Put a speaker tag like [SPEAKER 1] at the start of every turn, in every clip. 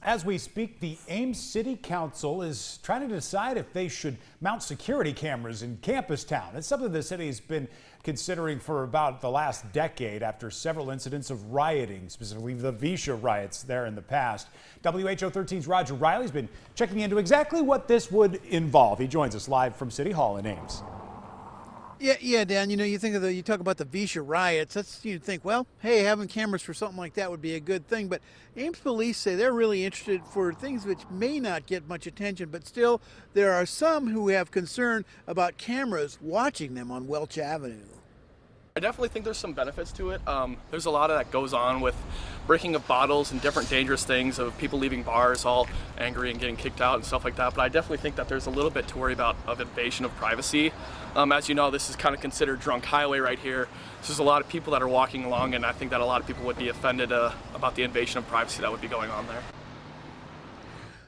[SPEAKER 1] As we speak, the Ames City Council is trying to decide if they should mount security cameras in Campus Town. It's something the city has been considering for about the last decade after several incidents of rioting, specifically the Vicia riots there in the past. WHO 13's Roger Riley's been checking into exactly what this would involve. He joins us live from City Hall in Ames.
[SPEAKER 2] Yeah, Dan, you think you talk about the Vicia riots, you'd think, well, hey, having cameras for something like that would be a good thing. But Ames police say they're really interested for things which may not get much attention, but still there are some who have concern about cameras watching them on Welch Avenue.
[SPEAKER 3] I definitely think there's some benefits to it. There's a lot of that goes on with breaking of bottles and different dangerous things of people leaving bars all angry and getting kicked out and stuff like that. But I definitely think that there's a little bit to worry about of invasion of privacy. As you know, this is kind of considered drunk highway right here. So there's a lot of people that are walking along, and I think that a lot of people would be offended about the invasion of privacy that would be going on there.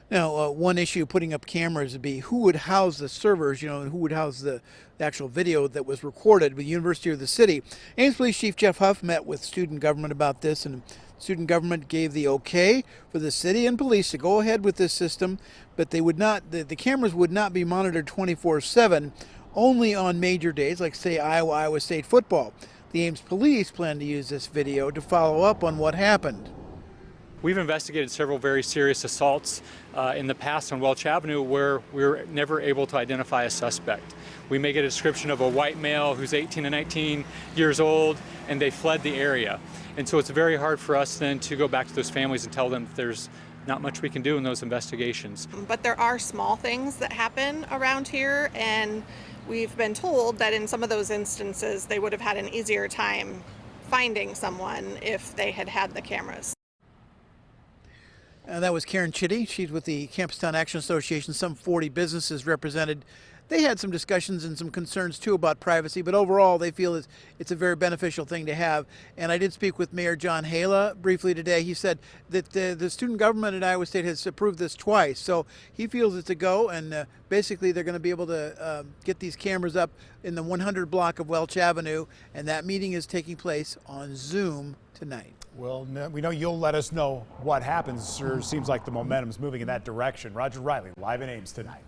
[SPEAKER 2] Now, one issue putting up cameras would be who would house the servers, and who would house the actual video that was recorded with the University or the city. Ames Police Chief Jeff Huff met with student government about this, and student government gave the okay for the city and police to go ahead with this system, but they would not. The cameras would not be monitored 24/7, only on major days like, say, Iowa State football. The Ames Police plan to use this video to follow up on what happened.
[SPEAKER 4] We've investigated several very serious assaults in the past on Welch Avenue where we were never able to identify a suspect. We make a description of a white male who's 18 to 19 years old, and they fled the area. And so it's very hard for us then to go back to those families and tell them that there's not much we can do in those investigations.
[SPEAKER 5] But there are small things that happen around here, and we've been told that in some of those instances they would have had an easier time finding someone if they had had the cameras.
[SPEAKER 2] That was Karen Chitty. She's with the Campus Town Action Association, some 40 businesses represented. They had some discussions and some concerns too about privacy, but overall they feel it's a very beneficial thing to have. And I did speak with Mayor John Hala briefly today. He said that the student government at Iowa State has approved this twice, so he feels it's a go, and basically they're going to be able to get these cameras up in the 100 block of Welch Avenue, and that meeting is taking place on Zoom tonight.
[SPEAKER 1] Well, we know you'll let us know what happens. Sure seems like the momentum's moving in that direction. Roger Riley, live in Ames tonight.